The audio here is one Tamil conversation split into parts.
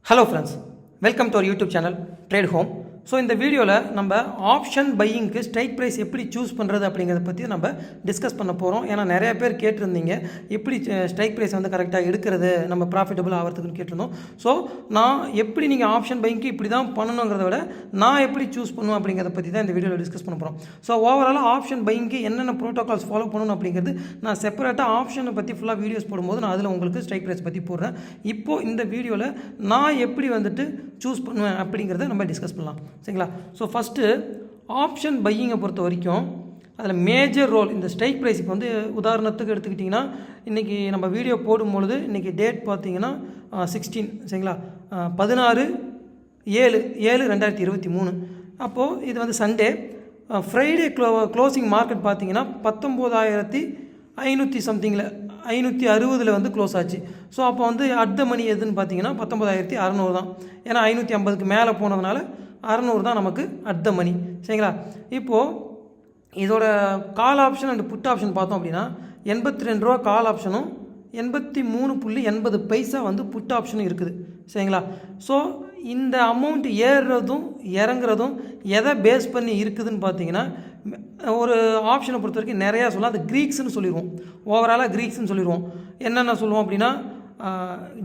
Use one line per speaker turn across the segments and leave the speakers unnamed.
Hello friends, welcome to our YouTube channel Tradehome. So இந்த வீடியோவில் நம்ம ஆப்ஷன் பையிங்க்கு ஸ்ட்ரைக் ப்ரைஸ் எப்படி சூஸ் பண்ணுறது அப்படிங்கிறத பற்றி நம்ம டிஸ்கஸ் பண்ண போகிறோம். ஏன்னா நிறைய பேர் கேட்டிருந்தீங்க எப்படி ஸ்ட்ரைக் ப்ரைஸ் வந்து கரெக்டாக எடுக்கிறது நம்ம ப்ராஃபிட்டபிள் ஆகிறதுக்குன்னு கேட்டிருந்தோம். ஸோ நான் எப்படி நீங்கள் ஆப்ஷன் பையிங்க்கு இப்படி தான் பண்ணணுங்கிறத விட நான் எப்படி சூஸ் பண்ணுவேன் அப்படிங்கிறத பற்றி தான் இந்த வீடியோவில் டிஸ்கஸ் பண்ண போகிறோம். ஸோ ஓவராலாக ஆப்ஷன் பையிங்க்கு என்னென்ன ப்ரோட்டோகால்ஸ் ஃபாலோ பண்ணணும் அப்படிங்கிறது நான் செப்பரேட்டாக ஆப்ஷனை பற்றி ஃபுல்லாக வீடியோஸ் போடும்போது நான் அதில் உங்களுக்கு ஸ்ட்ரைக் ப்ரைஸ் பற்றி போடுறேன். இப்போது இந்த வீடியோவில் நான் எப்படி வந்துட்டு சூஸ் பண்ணுவேன் அப்படிங்கிறத நம்ம டிஸ்கஸ் பண்ணலாம். சரிங்களா? ஸோ ஃபஸ்ட்டு ஆப்ஷன் பையிங்கை பொறுத்த வரைக்கும் அதில் மேஜர் ரோல் இந்த ஸ்ட்ரைக் ப்ரைஸ் இப்போ வந்து உதாரணத்துக்கு எடுத்துக்கிட்டிங்கன்னா இன்றைக்கி நம்ம வீடியோ போடும்பொழுது இன்றைக்கி டேட் பார்த்தீங்கன்னா 16 சரிங்களா 16/7/2023. அப்போது இது வந்து சண்டே. ஃப்ரைடே க்ளோசிங் மார்க்கெட் பார்த்தீங்கன்னா 19,500 சம்திங்கில் 560 வந்து க்ளோஸ் ஆச்சு. ஸோ அப்போ வந்து அட் த மணி எதுன்னு பார்த்தீங்கன்னா 19,600 தான். ஏன்னா 550க்கு மேலே போனதுனால 600 தான் நமக்கு அட் த மணி. சரிங்களா? இப்போது இதோட call option and put option பார்த்தோம் அப்படின்னா 82 ரூபா கால் ஆப்ஷனும் 83.80 வந்து புட் ஆப்ஷனும் இருக்குது. சரிங்களா? ஸோ இந்த அமௌண்ட் ஏறுறதும் இறங்குறதும் எதை பேஸ் பண்ணி இருக்குதுன்னு பார்த்தீங்கன்னா ஒரு ஆப்ஷனை பொறுத்த வரைக்கும் நிறையா சொல்லலாம். அது க்ரீக்ஸ்னு சொல்லிடுவோம். ஓவராலாக க்ரீக்ஸ்னு சொல்லிடுவோம். என்னென்ன சொல்லுவோம் அப்படின்னா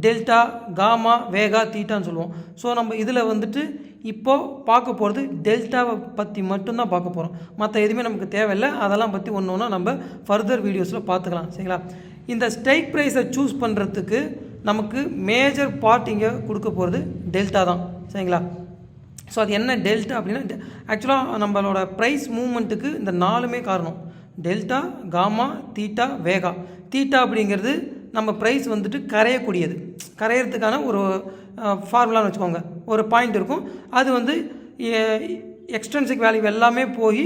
டெல்டா, காமா, வேகா, தீட்டான்னு சொல்லுவோம். ஸோ நம்ம இதில் வந்துட்டு இப்போது பார்க்க போகிறது டெல்டாவை பற்றி மட்டும்தான் பார்க்க போகிறோம். மற்ற எதுவுமே நமக்கு தேவையில்லை. அதெல்லாம் பற்றி ஒன்று ஒன்றா நம்ம ஃபர்தர் வீடியோஸில் பார்த்துக்கலாம். சரிங்களா? இந்த ஸ்ட்ரைக் ப்ரைஸை சூஸ் பண்ணுறதுக்கு நமக்கு மேஜர் பார்ட் இங்கே கொடுக்க போகிறது டெல்டா தான். சரிங்களா? ஸோ அது என்ன டெல்டா அப்படின்னா ஆக்சுவலாக நம்மளோட ப்ரைஸ் மூவ்மெண்ட்டுக்கு இந்த 4மே காரணம். டெல்டா, காமா, தீட்டா, வேகா. தீட்டா அப்படிங்கிறது நம்ம ப்ரைஸ் வந்துட்டு கரையக்கூடியது. கரையிறதுக்கான ஒரு ஃபார்முலான்னு வச்சுக்கோங்க. ஒரு பாயிண்ட் இருக்கும். அது வந்து எக்ஸ்ட்ரென்சிக் வேல்யூ எல்லாமே போய்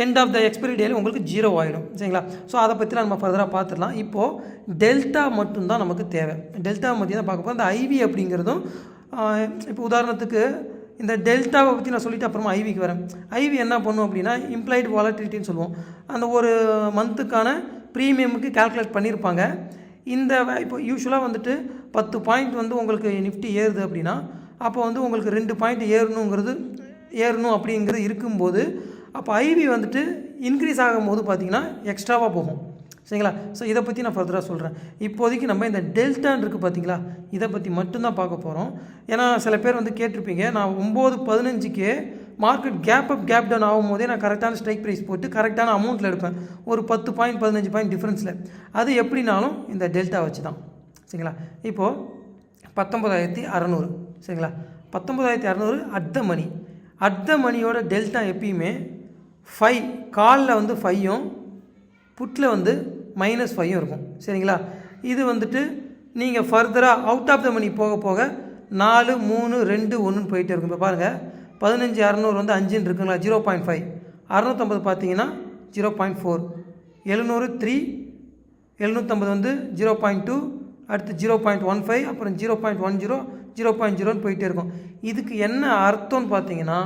எண்ட் ஆஃப் த எக்ஸ்பைரி டேல உங்களுக்கு 0 ஆகிடும். சரிங்களா? ஸோ அதை பற்றிலாம் நம்ம ஃபர்தராக பார்த்துடலாம். இப்போது டெல்டா மட்டும்தான் நமக்கு தேவை. டெல்டா பற்றி தான் பார்க்க போகிறோம். இந்த ஐவி அப்படிங்கிறதும் இப்போ உதாரணத்துக்கு இந்த டெல்டாவை பற்றி நான் சொல்லிவிட்டு அப்புறமா ஐவிக்கு வரேன். ஐவி என்ன பண்ணும் அப்படின்னா இம்ப்ளாய்டு வாலட்டிலிட்டின்னு சொல்லுவோம். அந்த ஒரு மந்த்துக்கான ப்ரீமியமுக்கு கால்குலேட் பண்ணியிருப்பாங்க. இந்த இப்போ யூஸ்வலாக வந்துட்டு 10 பாயிண்ட் வந்து உங்களுக்கு நிஃப்டி ஏறுது அப்படின்னா அப்போ வந்து உங்களுக்கு 2 பாயிண்ட் ஏறணும் அப்படிங்கிறது இருக்கும்போது அப்போ ஐவி வந்துட்டு இன்க்ரீஸ் ஆகும்போது பார்த்திங்கன்னா எக்ஸ்ட்ராவாக போகும். சரிங்களா? ஸோ இதை பற்றி நான் ஃபர்தராக சொல்கிறேன். இப்போதைக்கு நம்ம இந்த டெல்டான் இருக்குது பார்த்தீங்களா, இதை பற்றி மட்டும்தான் பார்க்க போகிறோம். ஏன்னா சில பேர் வந்து கேட்டிருப்பீங்க, நான் 9:15க்கு market gap up gap down ஆகும்போதே நான் கரெக்டான ஸ்ட்ரைக் ப்ரைஸ் போட்டு கரெக்டான அமௌண்ட்டில் எடுப்பேன். ஒரு 10 பாயிண்ட் 15 பாயிண்ட் டிஃப்ரென்ஸில். அது எப்படினாலும் இந்த டெல்டா வச்சு தான். சரிங்களா? இப்போது 19,600. சரிங்களா? 19,600 at the money. At the மணியோட டெல்டா எப்பயுமே 5 காலில் வந்து 5ம் புட்டில் வந்து -5ம் இருக்கும். சரிங்களா? இது வந்துட்டு நீங்கள் ஃபர்தராக அவுட் ஆஃப் த மணி போக போக 4, 3, 2, 1ன்னு போயிட்டே இருக்கும். இப்போ பாருங்கள் 15,600 வந்து 5ன்னு இருக்குங்களா, 0.5. 650 பார்த்தீங்கன்னா 0.4. 700 3, 750 வந்து 0.2, அடுத்து 0.15, அப்புறம் 0.10, 0.0ன்னு போயிட்டே இருக்கும். இதுக்கு என்ன அர்த்தம்னு பார்த்தீங்கன்னா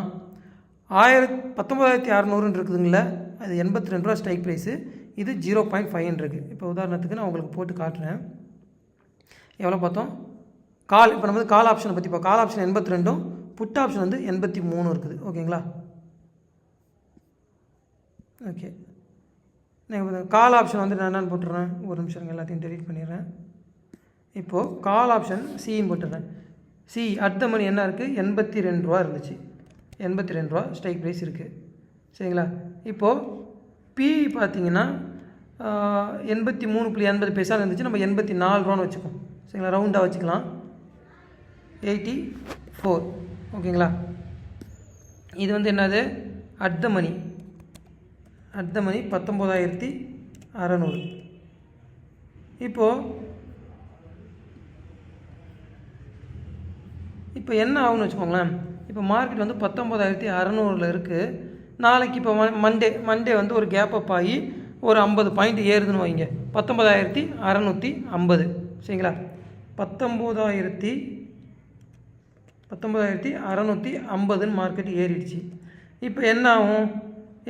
19,600 இருக்குதுங்களா, அது 82 ரூபா ஸ்ட்ரைக் ப்ரைஸு. இது 0.5 இருக்குது. இப்போ உதாரணத்துக்கு நான் உங்களுக்கு போட்டு காட்டுறேன். எவ்வளோ பார்த்தோம்? இப்போ நம்ம கால் ஆப்ஷனை பற்றி கால் ஆப்ஷன் 82ம் புட் ஆப்ஷன் வந்து 83 இருக்குது. ஓகேங்களா? ஓகே, நீங்கள் கால் ஆப்ஷன் வந்து நான் என்னென்னு போட்டுறேன். ஒரு நிமிஷம் எல்லாத்தையும் டெலீட் பண்ணிடுறேன். இப்போது கால் ஆப்ஷன் சின்னு போட்டுடுறேன். சி அட் த மணி என்ன இருக்குது, 82 ரூபா இருந்துச்சு. 82 ரூபா ஸ்ட்ரைக் ப்ரைஸ் இருக்குது. சரிங்களா? இப்போது பி பார்த்தீங்கன்னா 83.80 இருந்துச்சு. நம்ம 84 ரூபான்னு வச்சுக்கோம். சரிங்களா? ரவுண்டாக வச்சுக்கலாம். 84. ஓகேங்களா? இது வந்து என்னது, at the money. At the மணி 19,600. இப்போ என்ன ஆகும்னு வச்சுக்கோங்களேன். இப்போ மார்க்கெட் வந்து 19,600 இருக்குது. நாளைக்கு இப்போ மண்டே வந்து ஒரு கேப் அப் ஆகி ஒரு 50 பாயிண்ட் ஏறுதுன்னு வைங்க, 19,650. சரிங்களா? 19,650ன்னு மார்க்கெட் ஏறிடுச்சு. இப்போ என்ன ஆகும்,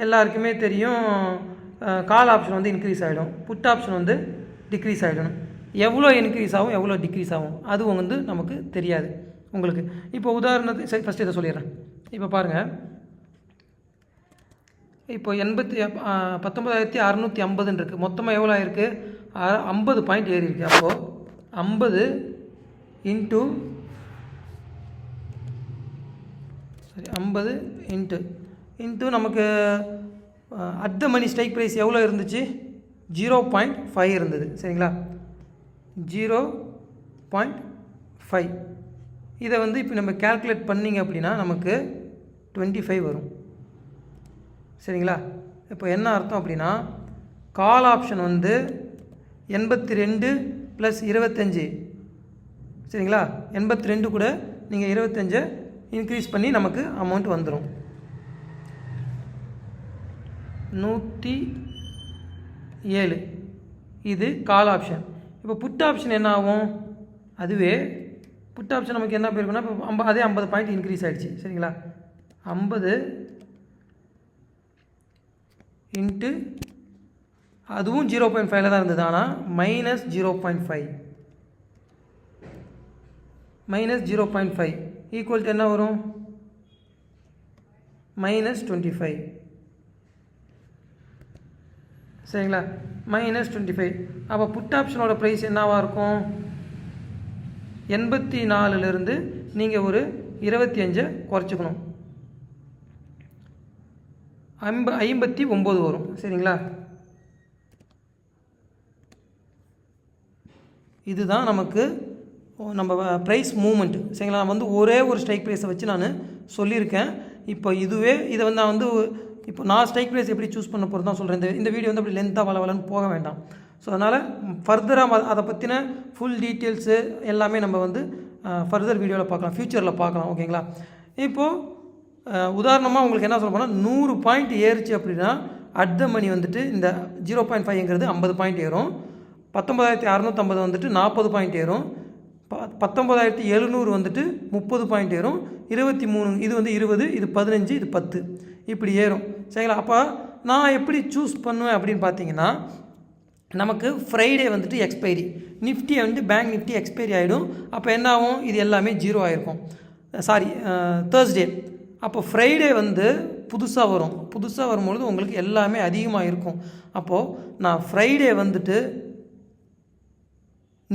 எல்லாருக்குமே தெரியும், கால் ஆப்ஷன் வந்து இன்க்ரீஸ் ஆகிடும், புட் ஆப்ஷன் வந்து டிக்ரீஸ் ஆகிடணும். எவ்வளோ இன்க்ரீஸ் ஆகும் எவ்வளோ டிக்ரீஸ் ஆகும் அது வந்து நமக்கு தெரியாது. உங்களுக்கு. இப்போ உதாரணத்துக்கு சரி ஃபஸ்ட்டு இதை சொல்லிடுறேன். இப்போ பாருங்கள், இப்போ 19,650 இருக்குது. மொத்தமாக எவ்வளோ ஆயிருக்கு? 50 பாயிண்ட் ஏறி இருக்குது. அப்போது 50 இன்ட்டு நமக்கு at the money strike price எவ்வளோ இருந்துச்சு? 0.5 இருந்தது. சரிங்களா? 0.5. இதை வந்து இப்போ நம்ம கேல்குலேட் பண்ணிங்க அப்படின்னா நமக்கு 25 வரும். சரிங்களா? இப்போ என்ன அர்த்தம் அப்படின்னா, கால் ஆப்ஷன் வந்து 82 + 25. சரிங்களா? 82 கூட நீங்கள் 25 இன்க்ரீஸ் பண்ணி நமக்கு அமௌண்ட் வந்துடும். 107. இது கால் ஆப்ஷன். இப்போ புட் ஆப்ஷன் என்ன ஆகும்? அதுவே புட் ஆப்ஷன் நமக்கு என்ன போயிருக்குன்னா, இப்போ அதே 50 பாயிண்ட் இன்க்ரீஸ் ஆகிடுச்சு. சரிங்களா? 50 இன்ட்டு அதுவும் 0.5 தான் இருந்தது. ஆனால் -0.5 ஈக்குவல் டு என்ன வரும்? -25. சரிங்களா? -25. அப்போ புட் ஆப்ஷனோட ப்ரைஸ் என்னவாக இருக்கும்? 84லேருந்து நீங்கள் ஒரு 25 குறைச்சிக்கணும். 59 வரும். சரிங்களா? இதுதான் நமக்கு நம்ம ப்ரைஸ் மூவ்மெண்ட். சரிங்களா? நான் வந்து ஒரே ஒரு ஸ்ட்ரைக் ப்ரைஸை வச்சு நான் சொல்லியிருக்கேன். இப்போ இதை வந்து நான் வந்து இப்போ நான் ஸ்ட்ரைக் ப்ரைஸ் எப்படி சூஸ் பண்ண போகிறது தான் சொல்கிறேன். இந்த வீடியோ வந்து அப்படி லென்த்தாக வளவலன்னு போக வேண்டாம். ஸோ அதனால் ஃபர்தராக அதை பற்றின ஃபுல் டீட்டெயில்ஸு எல்லாமே நம்ம வந்து ஃபர்தர் வீடியோவில் பார்க்கலாம், ஃப்யூச்சரில் பார்க்கலாம். ஓகேங்களா? இப்போது உதாரணமாக உங்களுக்கு என்ன சொல்ல போனால், 100 பாயிண்ட் ஏறிச்சு அப்படின்னா அட் த மணி வந்துட்டு இந்த 0.5ங்கிறது 50 பாயிண்ட் ஏறும். 19,650 வந்துட்டு 40 பாயிண்ட் ஏறும். 19,700 வந்துட்டு 30 பாயிண்ட் ஏறும். 23 இது வந்து 20, இது 15, இது 10 இப்படி ஏறும். சரிங்களா? அப்போ நான் எப்படி சூஸ் பண்ணுவேன் அப்படின்னு பார்த்தீங்கன்னா, நமக்கு ஃப்ரைடே வந்துட்டு எக்ஸ்பைரி, நிஃப்டி வந்து பேங்க் நிஃப்டி எக்ஸ்பைரி ஆகிடும். அப்போ என்ன ஆகும்? இது எல்லாமே 0 ஆகிருக்கும். தேர்ஸ்டே. அப்போ ஃப்ரைடே வந்து புதுசாக வரும்பொழுது உங்களுக்கு எல்லாமே அதிகமாக இருக்கும். அப்போது நான் ஃப்ரைடே வந்துட்டு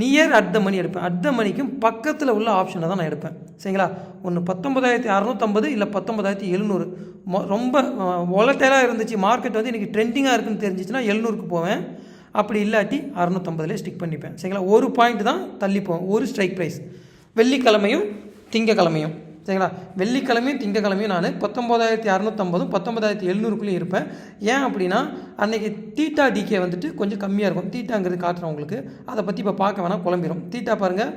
நியர் அட் த மணி எடுப்பேன். அட் த மணிக்கும் பக்கத்தில் உள்ள ஆப்ஷனை தான் நான் எடுப்பேன். சரிங்களா? ஒன்று 19,650 இல்லை 19,700. ரொம்ப வொலட்டைலாக இருந்துச்சு மார்க்கெட் வந்து இன்றைக்கி ட்ரெண்டிங்காக இருக்குன்னு தெரிஞ்சிச்சுன்னா 700க்கு போவேன். அப்படி இல்லாட்டி 650 ஸ்டிக் பண்ணிப்பேன். சரிங்களா? ஒரு பாயிண்ட் தான் தள்ளி போவேன். ஒரு ஸ்ட்ரைக் ப்ரைஸ் வெள்ளிக்கிழமையும் திங்கக்கிழமையும். சரிங்களா? வெள்ளிக்கிழமையும் திங்கக்கிழமையும் நான் 19,650 19,700க்குள்ளேயும் இருப்பேன். ஏன் அப்படின்னா அன்றைக்கி தீட்டா டிகே வந்துட்டு கொஞ்சம் கம்மியாக இருக்கும். தீட்டாங்கிறது காட்டுறேன் உங்களுக்கு, அதை பற்றி இப்போ பார்க்க வேணாம், குழம்பிடும். தீட்டா பாருங்கள்,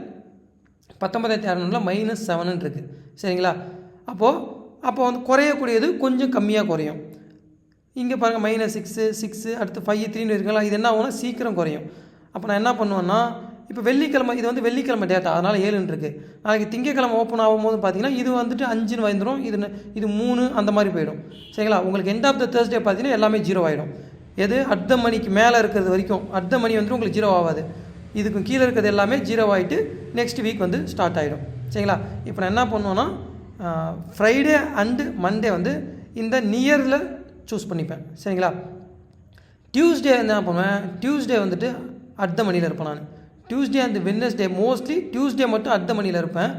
19,600 -7 இருக்குது. சரிங்களா? அப்போ வந்து குறையக்கூடியது கொஞ்சம் கம்மியாக குறையும். இங்கே பாருங்கள் -6 அடுத்து 5 3 இருக்குங்களா? இது என்ன ஆகும்னா சீக்கிரம் குறையும். அப்போ நான் என்ன பண்ணுவேன்னா, இப்போ வெள்ளிக்கிழமை, இது வந்து வெள்ளிக்கிழமை டேட்டா, அதனால் 7 இருக்குது. நாளைக்கு திங்கக்கிழமை ஓப்பன் ஆகும்போது பார்த்தீங்கன்னா இது வந்துட்டு 5 வந்துடும், இது 3 அந்த மாதிரி போயிடும். சரிங்களா? உங்களுக்கு எண்ட் ஆஃப் த தேர்ஸ்டே பார்த்தீங்கன்னா எல்லாமே 0 ஆகிடும். எது அட் த மணிக்கு மேலே இருக்கிறது வரைக்கும் அட் த மணி வந்துட்டு உங்களுக்கு 0 ஆகாது. இதுக்கு கீழே இருக்கிறது எல்லாமே 0 ஆகிட்டு நெக்ஸ்ட் வீக் வந்து ஸ்டார்ட் ஆகிடும். சரிங்களா? இப்போ நான் என்ன பண்ணுவேன்னா, ஃப்ரைடே அண்டு மண்டே வந்து இந்த நியரில் சூஸ் பண்ணிப்பேன். சரிங்களா? டியூஸ்டே என்ன பண்ணுவேன், டியூஸ்டே வந்துட்டு அட் த மணியில் இருப்பேன் நான். Tuesday and Wednesday, mostly Tuesday மட்டும் அட் த மணியில் இருப்பேன்.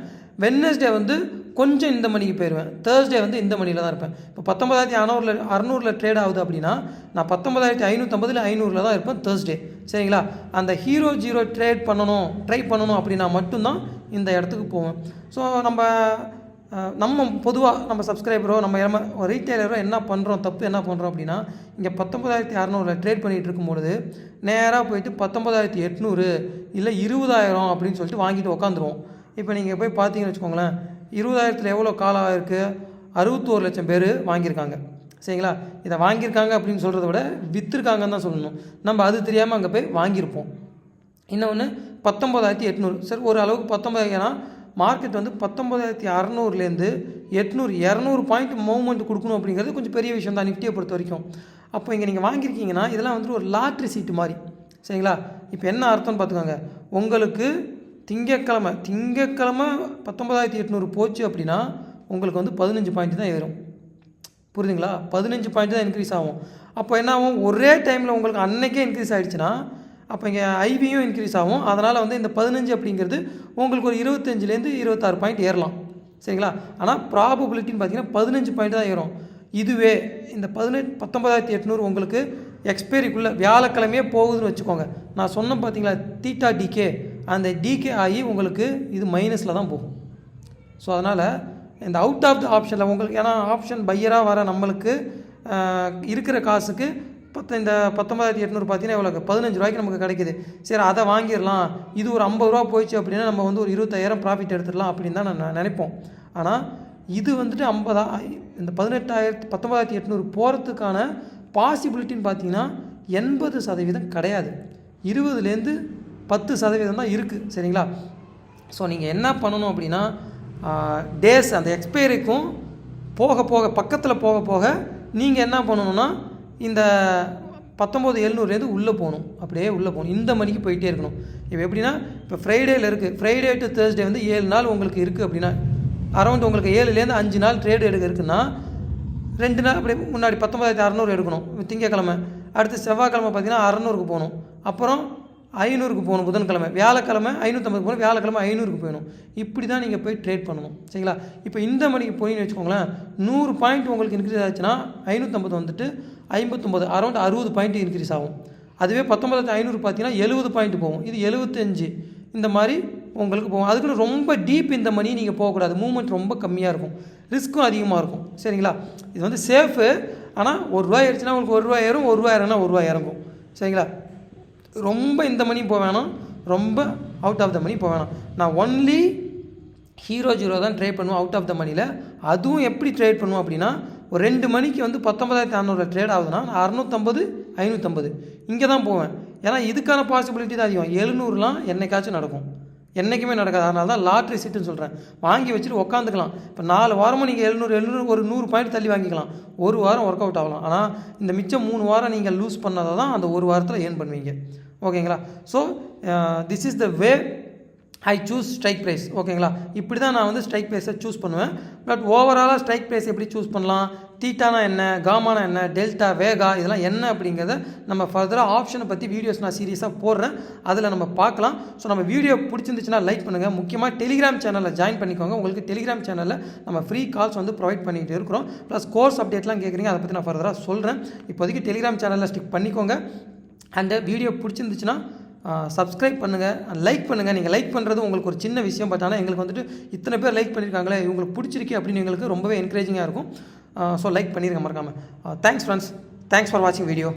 வெட்னஸ்டே வந்து கொஞ்சம் இந்த மணிக்கு போயிடுவேன். தேர்ஸ்டே வந்து இந்த மணியில் தான் இருப்பேன். இப்போ 19,600 ட்ரேட் ஆகுது அப்படின்னா நான் 19,550 500 தான் இருப்பேன் தேர்ஸ்டே. சரிங்களா? அந்த ஹீரோ 0 ட்ரை பண்ணணும் அப்படின்னா மட்டும்தான் இந்த இடத்துக்கு போவேன். ஸோ நம்ம பொதுவாக நம்ம சப்ஸ்கிரைபரோ நம்ம ரீட்டைலரோ என்ன பண்ணுறோம், தப்பு என்ன பண்ணுறோம் அப்படின்னா, இங்கே 19,600 ட்ரேட் பண்ணிகிட்டு இருக்கும்பொழுது நேராக போயிட்டு 19,800 இல்லை 20,000 அப்படின்னு சொல்லிட்டு வாங்கிட்டு உக்காந்துருவோம். இப்போ நீங்கள் போய் பார்த்தீங்கன்னு வச்சுக்கோங்களேன், 20,000 எவ்வளோ காலம் இருக்குது? 61 லட்சம் பேர் வாங்கியிருக்காங்க. சரிங்களா? இதை வாங்கியிருக்காங்க அப்படின்னு சொல்கிறத விட விற்றுருக்காங்கன்னு தான் சொல்லணும். நம்ம அது தெரியாமல் அங்கே போய் வாங்கியிருப்போம். இன்னொன்று 19,800. சரி, ஒரு அளவுக்கு 19, ஏன்னா மார்க்கெட் வந்து 19,600லேருந்து 800 200 பாயிண்ட் மூவ்மெண்ட் கொடுக்கணும் அப்படிங்கிறது கொஞ்சம் பெரிய விஷயம் தான் நிஃப்டியை பொறுத்த வரைக்கும். அப்போ இங்கே நீங்கள் வாங்கியிருக்கீங்கன்னா இதெல்லாம் வந்துட்டு ஒரு லாட்ரி சீட்டு மாதிரி. சரிங்களா? இப்போ என்ன அர்த்தம்னு பார்த்துக்கோங்க. உங்களுக்கு திங்கட்கிழமை 19,800 போச்சு அப்படின்னா உங்களுக்கு வந்து 15 பாயிண்ட் தான் ஏறும். புரியுதுங்களா? 15 பாயிண்ட் தான் இன்க்ரீஸ் ஆகும். அப்போ என்ன ஆகும், ஒரே டைமில் உங்களுக்கு அன்னைக்கே இன்க்ரீஸ் ஆகிடுச்சுன்னா அப்போ இங்கே ஐவியும் இன்க்ரீஸ் ஆகும். அதனால் வந்து இந்த 15 அப்படிங்கிறது உங்களுக்கு ஒரு 25லேருந்து 26 பாயிண்ட் ஏறலாம். சரிங்களா? ஆனால் ப்ராபபிலிட்டின்னு பார்த்தீங்கன்னா 15 பாயிண்ட் தான் ஏறும். இதுவே இந்த 19,800 உங்களுக்கு எக்ஸ்பைரிக்குள்ளே வியாழக்கிழமையே போகுதுன்னு வச்சுக்கோங்க. நான் சொன்னேன் பார்த்தீங்களா, தீட்டா டிகே, அந்த டிகே ஆகி உங்களுக்கு இது மைனஸில் தான் போகும். ஸோ அதனால் இந்த அவுட் ஆஃப் த ஆப்ஷனில் உங்களுக்கு, ஏன்னா ஆப்ஷன் பையராக வர நம்மளுக்கு இருக்கிற காசுக்கு இந்த 19,800 பார்த்தீங்கன்னா எவ்வளோ, 15 ரூபாய்க்கு நமக்கு கிடைக்கிது. சரி, அதை வாங்கிடலாம், இது ஒரு 50 ரூபா போயிடுச்சு அப்படின்னா நம்ம வந்து ஒரு 25,000 ப்ராஃபிட் எடுத்துடலாம் அப்படின்னு தான் நான் நினைப்போம். ஆனால் இது வந்துட்டு இந்த 19,800 போகிறதுக்கான பாசிபிலிட்டின்னு பார்த்தீங்கன்னா 80% கிடையாது. 20லேருந்து 10% தான் இருக்குது. சரிங்களா? ஸோ நீங்கள் என்ன பண்ணணும் அப்படின்னா, டேஸ் அந்த எக்ஸ்பைரிக்கும் போக போக பக்கத்தில் போக போக நீங்கள் என்ன பண்ணணுன்னா இந்த 19,700லேருந்து உள்ளே போகணும். அப்படியே உள்ளே போகணும். இந்த மணிக்கு போயிட்டே இருக்கணும். இப்போ எப்படின்னா, இப்போ ஃப்ரைடேயில் இருக்குது, ஃப்ரைடே டு தேர்ஸ்டே வந்து 7 நாள் உங்களுக்கு இருக்குது அப்படின்னா அரௌண்ட் உங்களுக்கு 7லேருந்து 5 நாள் ட்ரேடு எடுக்க இருக்குன்னா 2 நாள் அப்படி முன்னாடி 19,600 எடுக்கணும் திங்கக்கிழமை. அடுத்து செவ்வாய்க்கிழமை பார்த்தீங்கன்னா 600க்கு போகணும். அப்புறம் 500க்கு போகணும் புதன்கிழமை. வியாழக்கிழமை 550 போகணும். வியாழக்கிழமை 500க்கு போகணும். இப்படி தான் நீங்கள் போய் ட்ரேட் பண்ணணும். சரிங்களா? இப்போ இந்த மணிக்கு போயின்னு வச்சுக்கோங்களேன், 100 பாயிண்ட் உங்களுக்கு இன்க்ரீஸ் ஆச்சுன்னா 550 வந்துட்டு 59, அரௌண்ட் 60 பாயிண்ட் இன்க்ரீஸ் ஆகும். அதுவே 19,500 பார்த்தீங்கன்னா 70 பாயிண்ட் போகும். இது 75 இந்த மாதிரி உங்களுக்கு போகும். அதுக்குன்னு ரொம்ப டீப் இந்த மணி நீங்கள் போகக்கூடாது. மூவ்மெண்ட் ரொம்ப கம்மியாக இருக்கும், ரிஸ்க்கும் அதிகமாக இருக்கும். சரிங்களா? இது வந்து சேஃபு. ஆனால் ₹1 ஏறிச்சுன்னா உங்களுக்கு ₹1 ஏறும், ₹1 இறங்கினா ₹1 இறங்கும். சரிங்களா? ரொம்ப இந்த மணி போக வேணாம், ரொம்ப அவுட் ஆஃப் த மணி போக வேணாம். நான் ஒன்லி ஹீரோ ஜீரோ தான் ட்ரேட் பண்ணுவோம் அவுட் ஆஃப் த மணியில். அதுவும் எப்படி ட்ரேட் பண்ணுவோம் அப்படின்னா, ஒரு 2 மணிக்கு வந்து 19,600 ட்ரேட் ஆகுதுன்னா நான் 650, 550 இங்கே தான் போவேன். ஏன்னா இதுக்கான பாசிபிலிட்டி தான் அதிகம். 700லாம் என்னைக்காச்சும் நடக்கும், என்றைக்குமே நடக்காது. அதனால தான் லாட்ரி சீட்டுன்னு சொல்கிறேன். வாங்கி வச்சுட்டு உட்காந்துக்கலாம். இப்போ 4 வாரமும் நீங்கள் 700 ஒரு 100 பாயிண்ட் தள்ளி வாங்கிக்கலாம். ஒரு வாரம் ஒர்க் அவுட் ஆகலாம். ஆனால் இந்த மிச்சம் 3 வாரம் நீங்கள் லூஸ் பண்ணதை தான் அந்த ஒரு வாரத்தில் ஏர்ன் பண்ணுவீங்க. ஓகேங்களா? So this is the way I choose strike price. ஓகேங்களா? இப்படி தான் நான் வந்து ஸ்ட்ரைக் ப்ரைஸை சூஸ் பண்ணுவேன். பட் ஓவராலாக ஸ்ட்ரைக் ப்ரைஸ் எப்படி சூஸ் பண்ணலாம், தீட்டானா என்ன, காமானா என்ன, டெல்டா, வேகா, இதெல்லாம் என்ன அப்படிங்கிறத நம்ம ஃபர்தராக ஆப்ஷனை பற்றி வீடியோஸ் நான் சீரியஸாக போடுறேன், அதில் நம்ம பார்க்கலாம். ஸோ நம்ம வீடியோ பிடிச்சிருந்துச்சுன்னா லைக் பண்ணுங்கள். முக்கியமாக டெலிகிராம் சேனலில் ஜாயின் பண்ணிக்கோங்க. உங்களுக்கு டெலிகிராம் சேனலில் நம்ம ஃப்ரீ கால்ஸ் வந்து ப்ரொவைட் பண்ணிகிட்டு இருக்கிறோம். ப்ளஸ் கோர்ஸ் அப்டேட்லாம் கேட்குறீங்க, அதை பற்றி நான் ஃபர்தராக சொல்கிறேன். இப்போதைக்கு டெலிகிராம் சேனலில் ஸ்டிக் பண்ணிக்கோங்க. அண்டு வீடியோ பிடிச்சிருந்துச்சுன்னா சப்ஸ்கிரைப் பண்ணுங்கள், லைக் பண்ணுங்கள். நீங்கள் லைக் பண்ணுறது உங்களுக்கு ஒரு சின்ன விஷயம், பட் ஆனால் எங்களுக்கு வந்துட்டு இத்தனை பேர் லைக் பண்ணியிருக்காங்களே, இவங்களுக்கு பிடிச்சிருக்கு அப்படின்னு எங்களுக்கு ரொம்பவே என்கரேஜிங்காக இருக்கும். ஸோ லைக் பண்ணிடுங்க மறக்காமல். தேங்க்ஸ் ஃப்ரெண்ட்ஸ், தேங்க்ஸ் ஃபார் வாட்சிங் வீடியோ.